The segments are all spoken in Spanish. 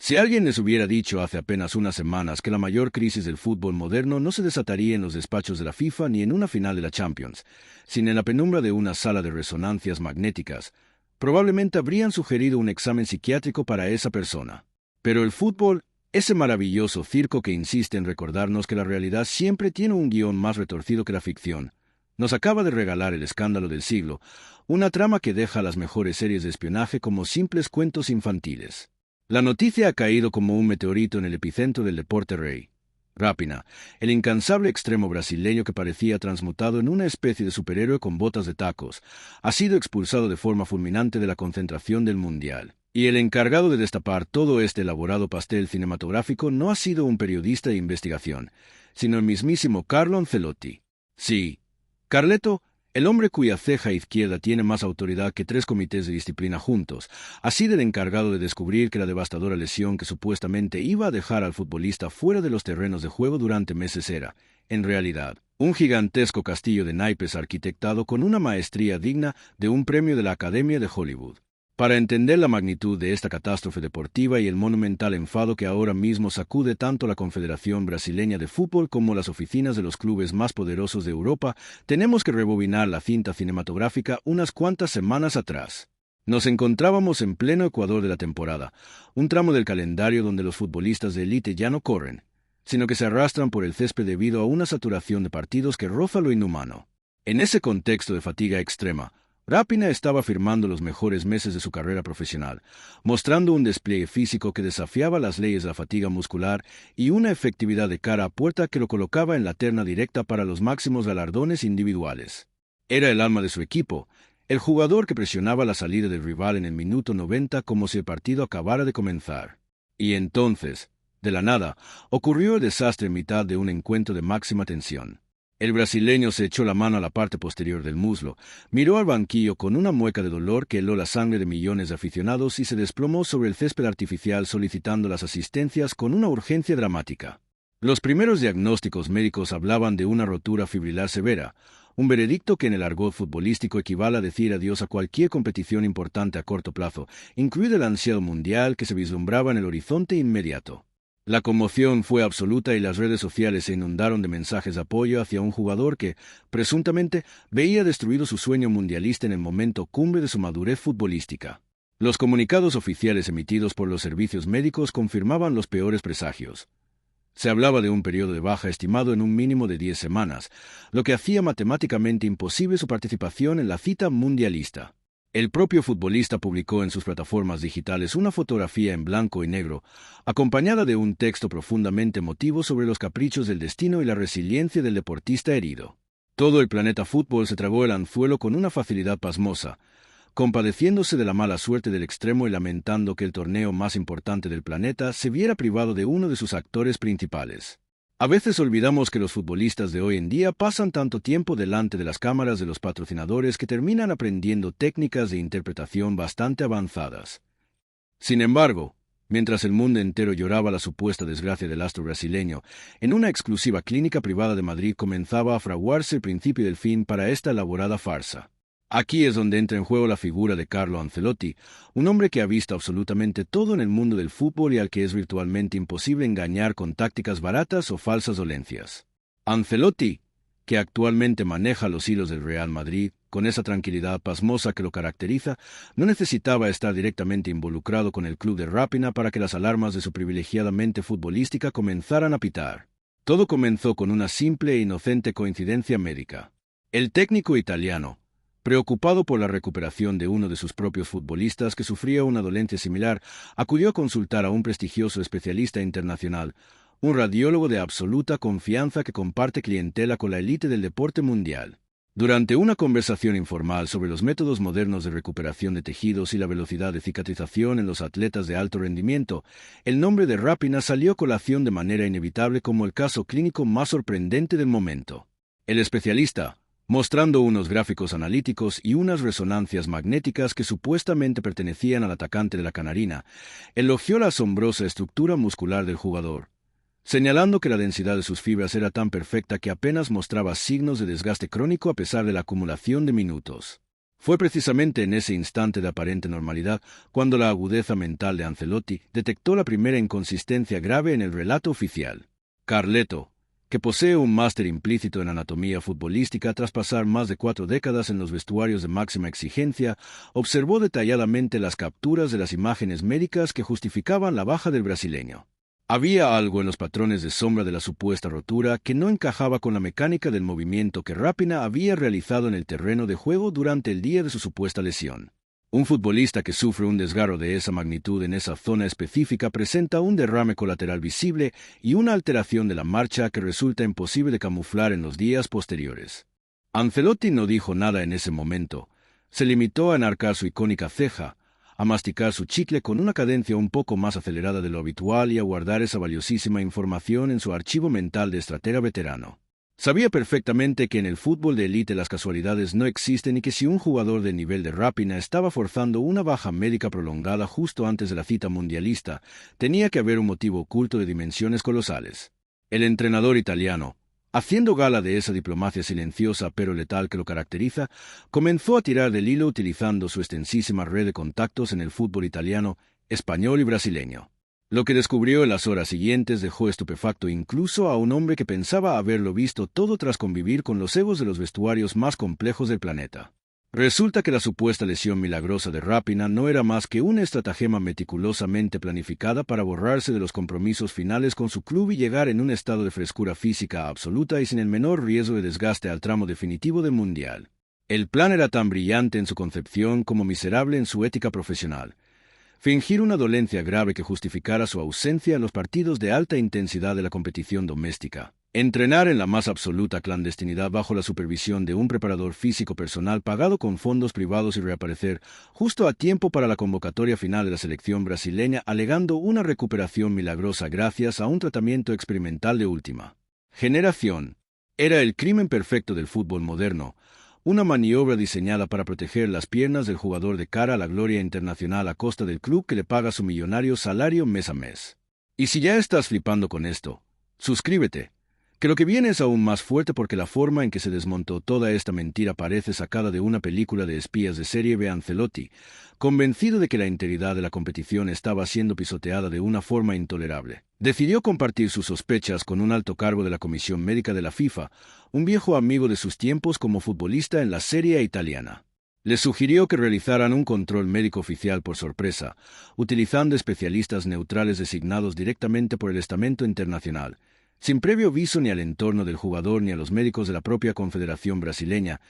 Si alguien les hubiera dicho hace apenas unas semanas que la mayor crisis del fútbol moderno no se desataría en los despachos de la FIFA ni en una final de la Champions, sino en la penumbra de una sala de resonancias magnéticas, probablemente habrían sugerido un examen psiquiátrico para esa persona. Pero el fútbol, ese maravilloso circo que insiste en recordarnos que la realidad siempre tiene un guión más retorcido que la ficción, nos acaba de regalar el escándalo del siglo, una trama que deja a las mejores series de espionaje como simples cuentos infantiles. La noticia ha caído como un meteorito en el epicentro del deporte rey. Rapina, el incansable extremo brasileño que parecía transmutado en una especie de superhéroe con botas de tacos, ha sido expulsado de forma fulminante de la concentración del Mundial. Y el encargado de destapar todo este elaborado pastel cinematográfico no ha sido un periodista de investigación, sino el mismísimo Carlo Ancelotti. Sí, Carleto, el hombre cuya ceja izquierda tiene más autoridad que 3 comités de disciplina juntos, ha sido el encargado de descubrir que la devastadora lesión que supuestamente iba a dejar al futbolista fuera de los terrenos de juego durante meses era, en realidad, un gigantesco castillo de naipes arquitectado con una maestría digna de un premio de la Academia de Hollywood. Para entender la magnitud de esta catástrofe deportiva y el monumental enfado que ahora mismo sacude tanto la Confederación Brasileña de Fútbol como las oficinas de los clubes más poderosos de Europa, tenemos que rebobinar la cinta cinematográfica unas cuantas semanas atrás. Nos encontrábamos en pleno ecuador de la temporada, un tramo del calendario donde los futbolistas de élite ya no corren, sino que se arrastran por el césped debido a una saturación de partidos que roza lo inhumano. En ese contexto de fatiga extrema, Rapina estaba firmando los mejores meses de su carrera profesional, mostrando un despliegue físico que desafiaba las leyes de la fatiga muscular y una efectividad de cara a puerta que lo colocaba en la terna directa para los máximos galardones individuales. Era el alma de su equipo, el jugador que presionaba la salida del rival en el minuto 90 como si el partido acabara de comenzar. Y entonces, de la nada, ocurrió el desastre en mitad de un encuentro de máxima tensión. El brasileño se echó la mano a la parte posterior del muslo, miró al banquillo con una mueca de dolor que heló la sangre de millones de aficionados y se desplomó sobre el césped artificial solicitando las asistencias con una urgencia dramática. Los primeros diagnósticos médicos hablaban de una rotura fibrilar severa, un veredicto que en el argot futbolístico equivale a decir adiós a cualquier competición importante a corto plazo, incluido el ansiado mundial que se vislumbraba en el horizonte inmediato. La conmoción fue absoluta y las redes sociales se inundaron de mensajes de apoyo hacia un jugador que, presuntamente, veía destruido su sueño mundialista en el momento cumbre de su madurez futbolística. Los comunicados oficiales emitidos por los servicios médicos confirmaban los peores presagios. Se hablaba de un periodo de baja estimado en un mínimo de 10 semanas, lo que hacía matemáticamente imposible su participación en la cita mundialista. El propio futbolista publicó en sus plataformas digitales una fotografía en blanco y negro, acompañada de un texto profundamente emotivo sobre los caprichos del destino y la resiliencia del deportista herido. Todo el planeta fútbol se tragó el anzuelo con una facilidad pasmosa, compadeciéndose de la mala suerte del extremo y lamentando que el torneo más importante del planeta se viera privado de uno de sus actores principales. A veces olvidamos que los futbolistas de hoy en día pasan tanto tiempo delante de las cámaras de los patrocinadores que terminan aprendiendo técnicas de interpretación bastante avanzadas. Sin embargo, mientras el mundo entero lloraba la supuesta desgracia del astro brasileño, en una exclusiva clínica privada de Madrid comenzaba a fraguarse el principio del fin para esta elaborada farsa. Aquí es donde entra en juego la figura de Carlo Ancelotti, un hombre que ha visto absolutamente todo en el mundo del fútbol y al que es virtualmente imposible engañar con tácticas baratas o falsas dolencias. Ancelotti, que actualmente maneja los hilos del Real Madrid, con esa tranquilidad pasmosa que lo caracteriza, no necesitaba estar directamente involucrado con el club de Rapina para que las alarmas de su privilegiada mente futbolística comenzaran a pitar. Todo comenzó con una simple e inocente coincidencia médica. El técnico italiano, preocupado por la recuperación de uno de sus propios futbolistas que sufría una dolencia similar, acudió a consultar a un prestigioso especialista internacional, un radiólogo de absoluta confianza que comparte clientela con la élite del deporte mundial. Durante una conversación informal sobre los métodos modernos de recuperación de tejidos y la velocidad de cicatrización en los atletas de alto rendimiento, el nombre de Rapina salió a colación de manera inevitable como el caso clínico más sorprendente del momento. El especialista, mostrando unos gráficos analíticos y unas resonancias magnéticas que supuestamente pertenecían al atacante de la Canarina, elogió la asombrosa estructura muscular del jugador, señalando que la densidad de sus fibras era tan perfecta que apenas mostraba signos de desgaste crónico a pesar de la acumulación de minutos. Fue precisamente en ese instante de aparente normalidad cuando la agudeza mental de Ancelotti detectó la primera inconsistencia grave en el relato oficial. Carleto, que posee un máster implícito en anatomía futbolística tras pasar más de 4 décadas en los vestuarios de máxima exigencia, observó detalladamente las capturas de las imágenes médicas que justificaban la baja del brasileño. Había algo en los patrones de sombra de la supuesta rotura que no encajaba con la mecánica del movimiento que Rapinoe había realizado en el terreno de juego durante el día de su supuesta lesión. Un futbolista que sufre un desgarro de esa magnitud en esa zona específica presenta un derrame colateral visible y una alteración de la marcha que resulta imposible de camuflar en los días posteriores. Ancelotti no dijo nada en ese momento. Se limitó a enarcar su icónica ceja, a masticar su chicle con una cadencia un poco más acelerada de lo habitual y a guardar esa valiosísima información en su archivo mental de estratega veterano. Sabía perfectamente que en el fútbol de élite las casualidades no existen y que si un jugador del nivel de Rapinoe estaba forzando una baja médica prolongada justo antes de la cita mundialista, tenía que haber un motivo oculto de dimensiones colosales. El entrenador italiano, haciendo gala de esa diplomacia silenciosa pero letal que lo caracteriza, comenzó a tirar del hilo utilizando su extensísima red de contactos en el fútbol italiano, español y brasileño. Lo que descubrió en las horas siguientes dejó estupefacto incluso a un hombre que pensaba haberlo visto todo tras convivir con los egos de los vestuarios más complejos del planeta. Resulta que la supuesta lesión milagrosa de Rapinoe no era más que una estratagema meticulosamente planificada para borrarse de los compromisos finales con su club y llegar en un estado de frescura física absoluta y sin el menor riesgo de desgaste al tramo definitivo del Mundial. El plan era tan brillante en su concepción como miserable en su ética profesional. Fingir una dolencia grave que justificara su ausencia en los partidos de alta intensidad de la competición doméstica. Entrenar en la más absoluta clandestinidad bajo la supervisión de un preparador físico personal pagado con fondos privados y reaparecer justo a tiempo para la convocatoria final de la selección brasileña alegando una recuperación milagrosa gracias a un tratamiento experimental de última generación. Era el crimen perfecto del fútbol moderno. Una maniobra diseñada para proteger las piernas del jugador de cara a la gloria internacional a costa del club que le paga su millonario salario mes a mes. Y si ya estás flipando con esto, suscríbete, que lo que viene es aún más fuerte porque la forma en que se desmontó toda esta mentira parece sacada de una película de espías de serie B. Ancelotti, convencido de que la integridad de la competición estaba siendo pisoteada de una forma intolerable. Decidió compartir sus sospechas con un alto cargo de la Comisión Médica de la FIFA, un viejo amigo de sus tiempos como futbolista en la Serie A italiana. Le sugirió que realizaran un control médico oficial por sorpresa, utilizando especialistas neutrales designados directamente por el estamento internacional, sin previo aviso ni al entorno del jugador ni a los médicos de la propia Confederación Brasileña,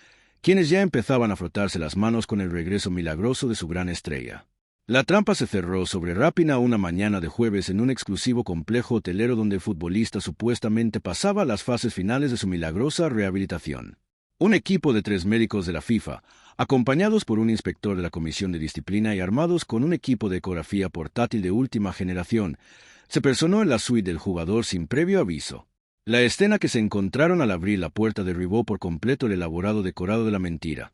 quienes ya empezaban a frotarse las manos con el regreso milagroso de su gran estrella. La trampa se cerró sobre Rapinoe una mañana de jueves en un exclusivo complejo hotelero donde el futbolista supuestamente pasaba las fases finales de su milagrosa rehabilitación. Un equipo de 3 médicos de la FIFA, acompañados por un inspector de la Comisión de Disciplina y armados con un equipo de ecografía portátil de última generación, se personó en la suite del jugador sin previo aviso. La escena que se encontraron al abrir la puerta derribó por completo el elaborado decorado de la mentira.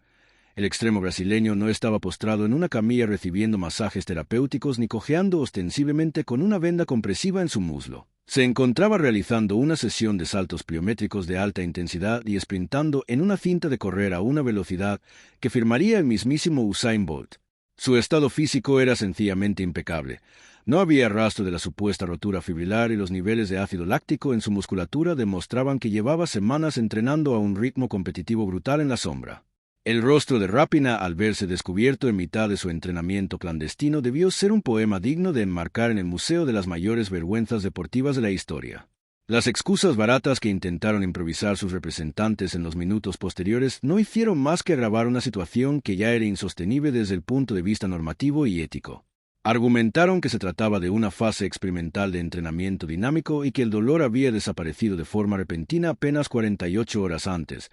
El extremo brasileño no estaba postrado en una camilla recibiendo masajes terapéuticos ni cojeando ostensiblemente con una venda compresiva en su muslo. Se encontraba realizando una sesión de saltos pliométricos de alta intensidad y sprintando en una cinta de correr a una velocidad que firmaría el mismísimo Usain Bolt. Su estado físico era sencillamente impecable. No había rastro de la supuesta rotura fibrilar y los niveles de ácido láctico en su musculatura demostraban que llevaba semanas entrenando a un ritmo competitivo brutal en la sombra. El rostro de Rapinoe, al verse descubierto en mitad de su entrenamiento clandestino, debió ser un poema digno de enmarcar en el Museo de las mayores vergüenzas deportivas de la historia. Las excusas baratas que intentaron improvisar sus representantes en los minutos posteriores no hicieron más que agravar una situación que ya era insostenible desde el punto de vista normativo y ético. Argumentaron que se trataba de una fase experimental de entrenamiento dinámico y que el dolor había desaparecido de forma repentina apenas 48 horas antes,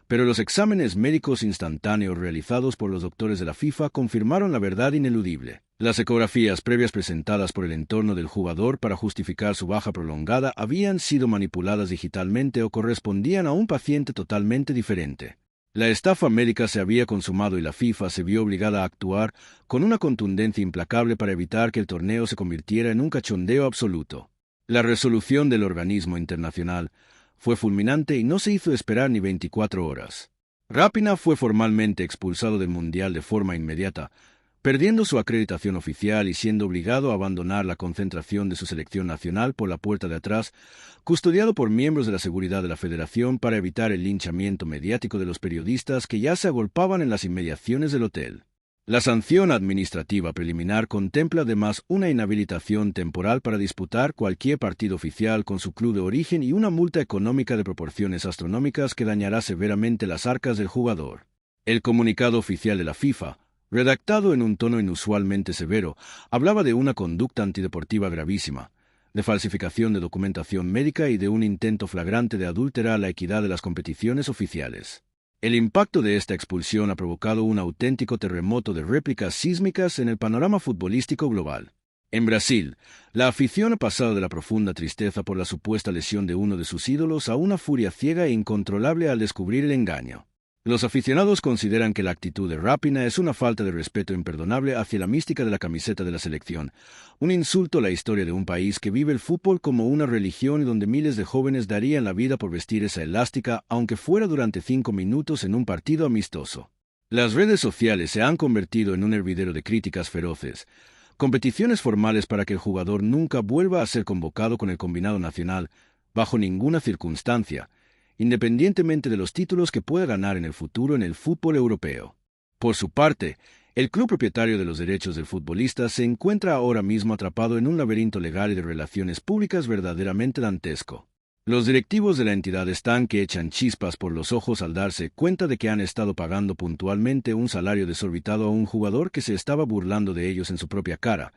pero los exámenes médicos instantáneos realizados por los doctores de la FIFA confirmaron la verdad ineludible. Las ecografías previas presentadas por el entorno del jugador para justificar su baja prolongada habían sido manipuladas digitalmente o correspondían a un paciente totalmente diferente. La estafa médica se había consumado y la FIFA se vio obligada a actuar con una contundencia implacable para evitar que el torneo se convirtiera en un cachondeo absoluto. La resolución del organismo internacional fue fulminante y no se hizo esperar ni 24 horas. Rapina fue formalmente expulsado del Mundial de forma inmediata, perdiendo su acreditación oficial y siendo obligado a abandonar la concentración de su selección nacional por la puerta de atrás, custodiado por miembros de la seguridad de la Federación para evitar el linchamiento mediático de los periodistas que ya se agolpaban en las inmediaciones del hotel. La sanción administrativa preliminar contempla además una inhabilitación temporal para disputar cualquier partido oficial con su club de origen y una multa económica de proporciones astronómicas que dañará severamente las arcas del jugador. El comunicado oficial de la FIFA, redactado en un tono inusualmente severo, hablaba de una conducta antideportiva gravísima, de falsificación de documentación médica y de un intento flagrante de adulterar la equidad de las competiciones oficiales. El impacto de esta expulsión ha provocado un auténtico terremoto de réplicas sísmicas en el panorama futbolístico global. En Brasil, la afición ha pasado de la profunda tristeza por la supuesta lesión de uno de sus ídolos a una furia ciega e incontrolable al descubrir el engaño. Los aficionados consideran que la actitud de Rapina es una falta de respeto imperdonable hacia la mística de la camiseta de la selección, un insulto a la historia de un país que vive el fútbol como una religión y donde miles de jóvenes darían la vida por vestir esa elástica, aunque fuera durante 5 minutos en un partido amistoso. Las redes sociales se han convertido en un hervidero de críticas feroces, competiciones formales para que el jugador nunca vuelva a ser convocado con el combinado nacional, bajo ninguna circunstancia, independientemente de los títulos que pueda ganar en el futuro en el fútbol europeo. Por su parte, el club propietario de los derechos del futbolista se encuentra ahora mismo atrapado en un laberinto legal y de relaciones públicas verdaderamente dantesco. Los directivos de la entidad están que echan chispas por los ojos al darse cuenta de que han estado pagando puntualmente un salario desorbitado a un jugador que se estaba burlando de ellos en su propia cara,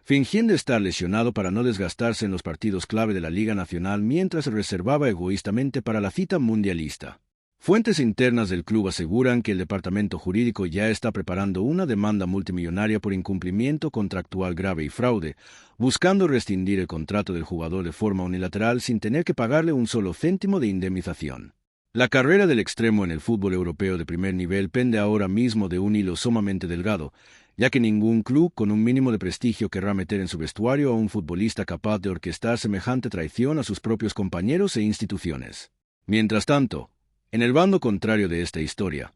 fingiendo estar lesionado para no desgastarse en los partidos clave de la Liga Nacional mientras se reservaba egoístamente para la cita mundialista. Fuentes internas del club aseguran que el departamento jurídico ya está preparando una demanda multimillonaria por incumplimiento contractual grave y fraude, buscando rescindir el contrato del jugador de forma unilateral sin tener que pagarle un solo céntimo de indemnización. La carrera del extremo en el fútbol europeo de primer nivel pende ahora mismo de un hilo sumamente delgado, ya que ningún club con un mínimo de prestigio querrá meter en su vestuario a un futbolista capaz de orquestar semejante traición a sus propios compañeros e instituciones. Mientras tanto, en el bando contrario de esta historia,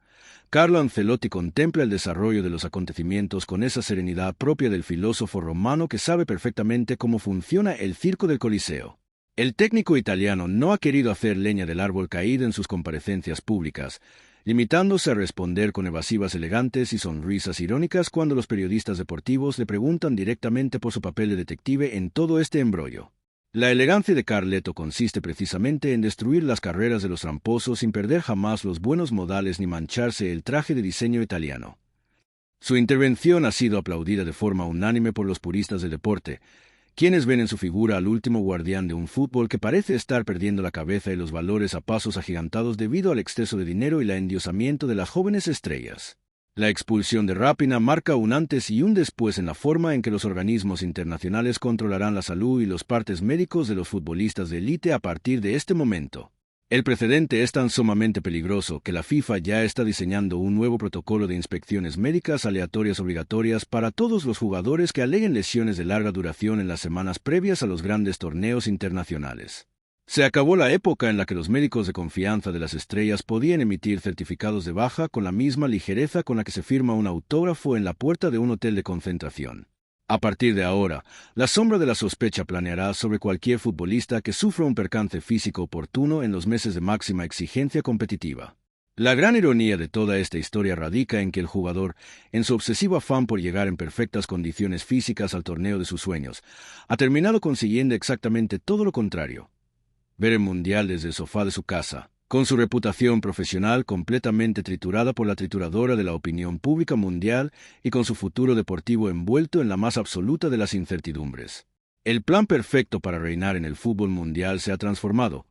Carlo Ancelotti contempla el desarrollo de los acontecimientos con esa serenidad propia del filósofo romano que sabe perfectamente cómo funciona el circo del Coliseo. El técnico italiano no ha querido hacer leña del árbol caído en sus comparecencias públicas, limitándose a responder con evasivas elegantes y sonrisas irónicas cuando los periodistas deportivos le preguntan directamente por su papel de detective en todo este embrollo. La elegancia de Carleto consiste precisamente en destruir las carreras de los tramposos sin perder jamás los buenos modales ni mancharse el traje de diseño italiano. Su intervención ha sido aplaudida de forma unánime por los puristas del deporte, quienes ven en su figura al último guardián de un fútbol que parece estar perdiendo la cabeza y los valores a pasos agigantados debido al exceso de dinero y el endiosamiento de las jóvenes estrellas. La expulsión de Rapina marca un antes y un después en la forma en que los organismos internacionales controlarán la salud y los partes médicos de los futbolistas de élite a partir de este momento. El precedente es tan sumamente peligroso que la FIFA ya está diseñando un nuevo protocolo de inspecciones médicas aleatorias obligatorias para todos los jugadores que aleguen lesiones de larga duración en las semanas previas a los grandes torneos internacionales. Se acabó la época en la que los médicos de confianza de las estrellas podían emitir certificados de baja con la misma ligereza con la que se firma un autógrafo en la puerta de un hotel de concentración. A partir de ahora, la sombra de la sospecha planeará sobre cualquier futbolista que sufra un percance físico oportuno en los meses de máxima exigencia competitiva. La gran ironía de toda esta historia radica en que el jugador, en su obsesivo afán por llegar en perfectas condiciones físicas al torneo de sus sueños, ha terminado consiguiendo exactamente todo lo contrario: ver el Mundial desde el sofá de su casa, con su reputación profesional completamente triturada por la trituradora de la opinión pública mundial y con su futuro deportivo envuelto en la más absoluta de las incertidumbres. El plan perfecto para reinar en el fútbol mundial se ha transformado,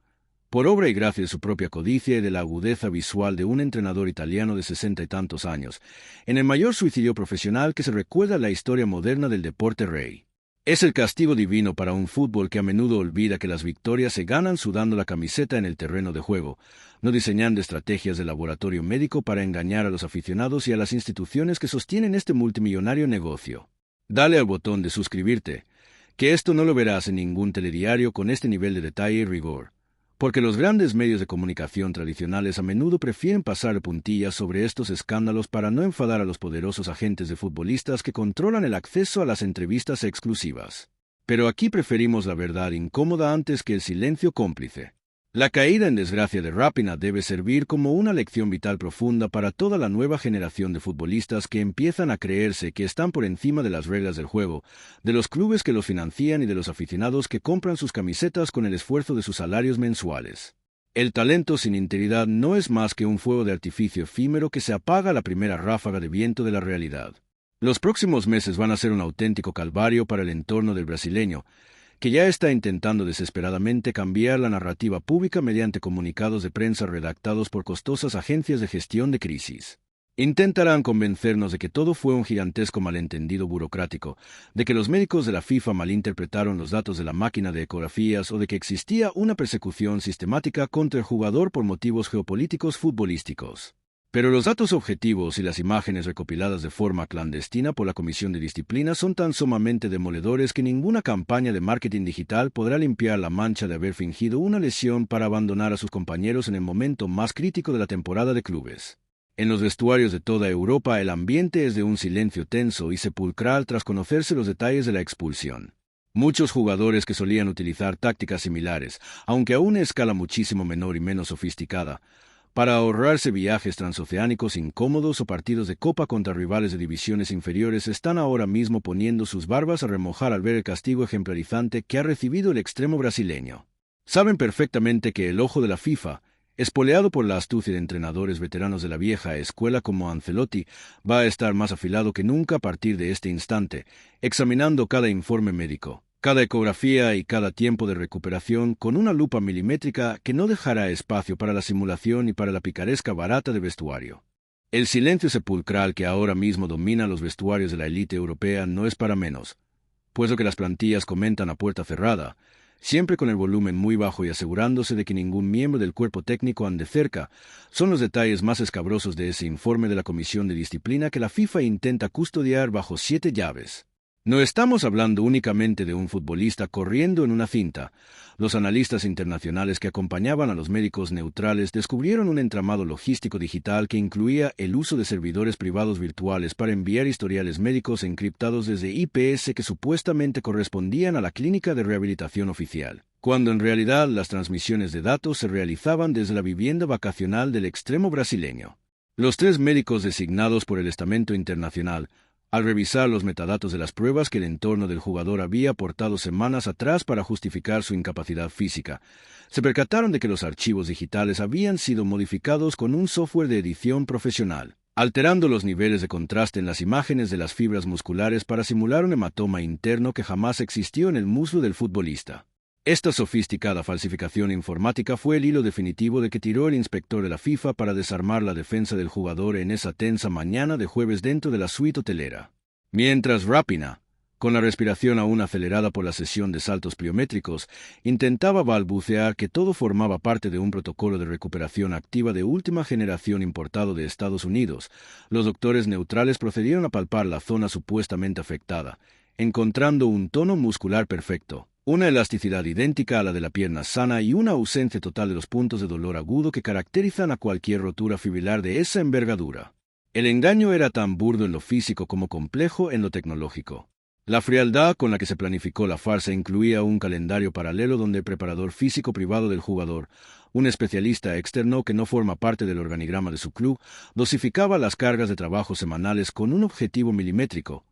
por obra y gracia de su propia codicia y de la agudeza visual de un entrenador italiano de 60 y tantos años, en el mayor suicidio profesional que se recuerda en la historia moderna del deporte rey. Es el castigo divino para un fútbol que a menudo olvida que las victorias se ganan sudando la camiseta en el terreno de juego, no diseñando estrategias de laboratorio médico para engañar a los aficionados y a las instituciones que sostienen este multimillonario negocio. Dale al botón de suscribirte, que esto no lo verás en ningún telediario con este nivel de detalle y rigor. porque los grandes medios de comunicación tradicionales a menudo prefieren pasar de puntillas sobre estos escándalos para no enfadar a los poderosos agentes de futbolistas que controlan el acceso a las entrevistas exclusivas. Pero aquí preferimos la verdad incómoda antes que el silencio cómplice. La caída en desgracia de Rapinoe debe servir como una lección vital profunda para toda la nueva generación de futbolistas que empiezan a creerse que están por encima de las reglas del juego, de los clubes que los financian y de los aficionados que compran sus camisetas con el esfuerzo de sus salarios mensuales. El talento sin integridad no es más que un fuego de artificio efímero que se apaga a la primera ráfaga de viento de la realidad. Los próximos meses van a ser un auténtico calvario para el entorno del brasileño, que ya está intentando desesperadamente cambiar la narrativa pública mediante comunicados de prensa redactados por costosas agencias de gestión de crisis. Intentarán convencernos de que todo fue un gigantesco malentendido burocrático, de que los médicos de la FIFA malinterpretaron los datos de la máquina de ecografías o de que existía una persecución sistemática contra el jugador por motivos geopolíticos futbolísticos. Pero los datos objetivos y las imágenes recopiladas de forma clandestina por la Comisión de Disciplina son tan sumamente demoledores que ninguna campaña de marketing digital podrá limpiar la mancha de haber fingido una lesión para abandonar a sus compañeros en el momento más crítico de la temporada de clubes. En los vestuarios de toda Europa el ambiente es de un silencio tenso y sepulcral tras conocerse los detalles de la expulsión. Muchos jugadores que solían utilizar tácticas similares, aunque a una escala muchísimo menor y menos sofisticada, para ahorrarse viajes transoceánicos incómodos o partidos de copa contra rivales de divisiones inferiores, están ahora mismo poniendo sus barbas a remojar al ver el castigo ejemplarizante que ha recibido el extremo brasileño. Saben perfectamente que el ojo de la FIFA, espoleado por la astucia de entrenadores veteranos de la vieja escuela como Ancelotti, va a estar más afilado que nunca a partir de este instante, examinando cada informe médico, cada ecografía y cada tiempo de recuperación con una lupa milimétrica que no dejará espacio para la simulación y para la picaresca barata de vestuario. El silencio sepulcral que ahora mismo domina los vestuarios de la élite europea no es para menos, puesto que las plantillas comentan a puerta cerrada, siempre con el volumen muy bajo y asegurándose de que ningún miembro del cuerpo técnico ande cerca, son los detalles más escabrosos de ese informe de la Comisión de Disciplina que la FIFA intenta custodiar bajo 7 llaves. No estamos hablando únicamente de un futbolista corriendo en una cinta. Los analistas internacionales que acompañaban a los médicos neutrales descubrieron un entramado logístico digital que incluía el uso de servidores privados virtuales para enviar historiales médicos encriptados desde IPS que supuestamente correspondían a la clínica de rehabilitación oficial, cuando en realidad las transmisiones de datos se realizaban desde la vivienda vacacional del extremo brasileño. Los 3 médicos designados por el estamento internacional, al revisar los metadatos de las pruebas que el entorno del jugador había aportado semanas atrás para justificar su incapacidad física, se percataron de que los archivos digitales habían sido modificados con un software de edición profesional, alterando los niveles de contraste en las imágenes de las fibras musculares para simular un hematoma interno que jamás existió en el muslo del futbolista. Esta sofisticada falsificación informática fue el hilo definitivo de que tiró el inspector de la FIFA para desarmar la defensa del jugador en esa tensa mañana de jueves dentro de la suite hotelera. Mientras Rapinoe, con la respiración aún acelerada por la sesión de saltos pliométricos, intentaba balbucear que todo formaba parte de un protocolo de recuperación activa de última generación importado de Estados Unidos, los doctores neutrales procedieron a palpar la zona supuestamente afectada, encontrando un tono muscular perfecto, una elasticidad idéntica a la de la pierna sana y una ausencia total de los puntos de dolor agudo que caracterizan a cualquier rotura fibrilar de esa envergadura. El engaño era tan burdo en lo físico como complejo en lo tecnológico. La frialdad con la que se planificó la farsa incluía un calendario paralelo donde el preparador físico privado del jugador, un especialista externo que no forma parte del organigrama de su club, dosificaba las cargas de trabajo semanales con un objetivo milimétrico: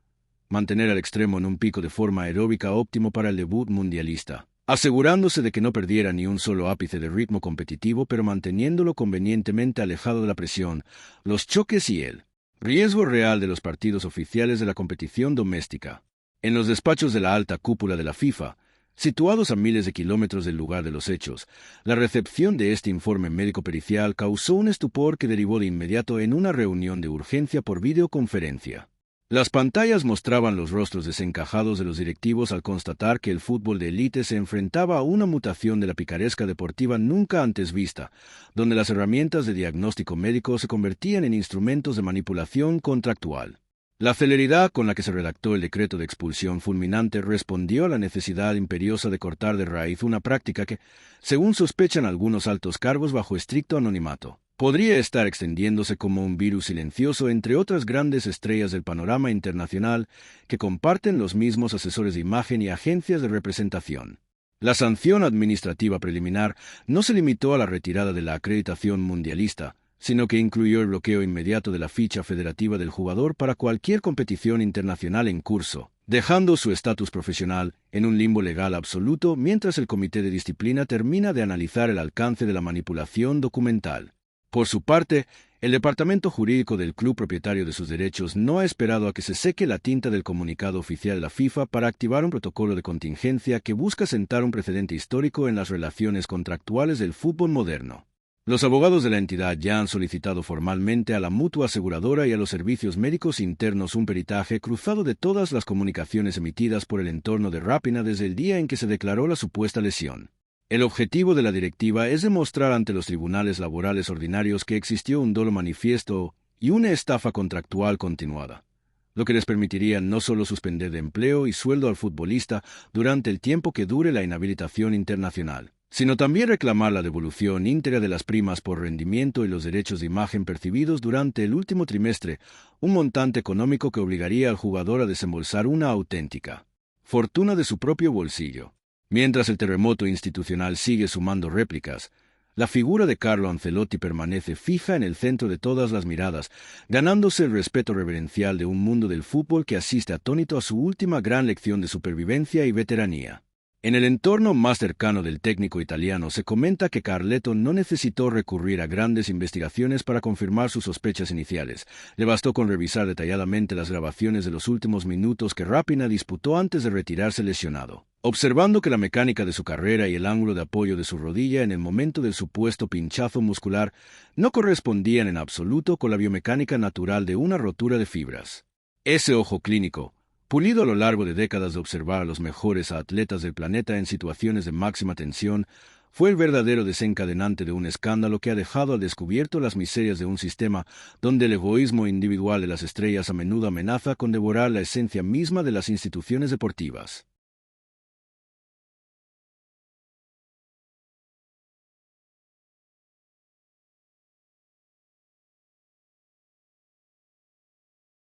mantener al extremo en un pico de forma aeróbica óptimo para el debut mundialista, asegurándose de que no perdiera ni un solo ápice de ritmo competitivo, pero manteniéndolo convenientemente alejado de la presión, los choques y el riesgo real de los partidos oficiales de la competición doméstica. En los despachos de la alta cúpula de la FIFA, situados a miles de kilómetros del lugar de los hechos, la recepción de este informe médico pericial causó un estupor que derivó de inmediato en una reunión de urgencia por videoconferencia. Las pantallas mostraban los rostros desencajados de los directivos al constatar que el fútbol de élite se enfrentaba a una mutación de la picaresca deportiva nunca antes vista, donde las herramientas de diagnóstico médico se convertían en instrumentos de manipulación contractual. La celeridad con la que se redactó el decreto de expulsión fulminante respondió a la necesidad imperiosa de cortar de raíz una práctica que, según sospechan algunos altos cargos bajo estricto anonimato, podría estar extendiéndose como un virus silencioso entre otras grandes estrellas del panorama internacional que comparten los mismos asesores de imagen y agencias de representación. La sanción administrativa preliminar no se limitó a la retirada de la acreditación mundialista, sino que incluyó el bloqueo inmediato de la ficha federativa del jugador para cualquier competición internacional en curso, dejando su estatus profesional en un limbo legal absoluto mientras el Comité de Disciplina termina de analizar el alcance de la manipulación documental. Por su parte, el departamento jurídico del club propietario de sus derechos no ha esperado a que se seque la tinta del comunicado oficial de la FIFA para activar un protocolo de contingencia que busca sentar un precedente histórico en las relaciones contractuales del fútbol moderno. Los abogados de la entidad ya han solicitado formalmente a la mutua aseguradora y a los servicios médicos internos un peritaje cruzado de todas las comunicaciones emitidas por el entorno de Rapina desde el día en que se declaró la supuesta lesión. El objetivo de la directiva es demostrar ante los tribunales laborales ordinarios que existió un dolo manifiesto y una estafa contractual continuada, lo que les permitiría no solo suspender de empleo y sueldo al futbolista durante el tiempo que dure la inhabilitación internacional, sino también reclamar la devolución íntegra de las primas por rendimiento y los derechos de imagen percibidos durante el último trimestre, un montante económico que obligaría al jugador a desembolsar una auténtica fortuna de su propio bolsillo. Mientras el terremoto institucional sigue sumando réplicas, la figura de Carlo Ancelotti permanece fija en el centro de todas las miradas, ganándose el respeto reverencial de un mundo del fútbol que asiste atónito a su última gran lección de supervivencia y veteranía. En el entorno más cercano del técnico italiano se comenta que Carleto no necesitó recurrir a grandes investigaciones para confirmar sus sospechas iniciales. Le bastó con revisar detalladamente las grabaciones de los últimos minutos que Rapina disputó antes de retirarse lesionado, observando que la mecánica de su carrera y el ángulo de apoyo de su rodilla en el momento del supuesto pinchazo muscular no correspondían en absoluto con la biomecánica natural de una rotura de fibras. Ese ojo clínico, pulido a lo largo de décadas de observar a los mejores atletas del planeta en situaciones de máxima tensión, fue el verdadero desencadenante de un escándalo que ha dejado al descubierto las miserias de un sistema donde el egoísmo individual de las estrellas a menudo amenaza con devorar la esencia misma de las instituciones deportivas.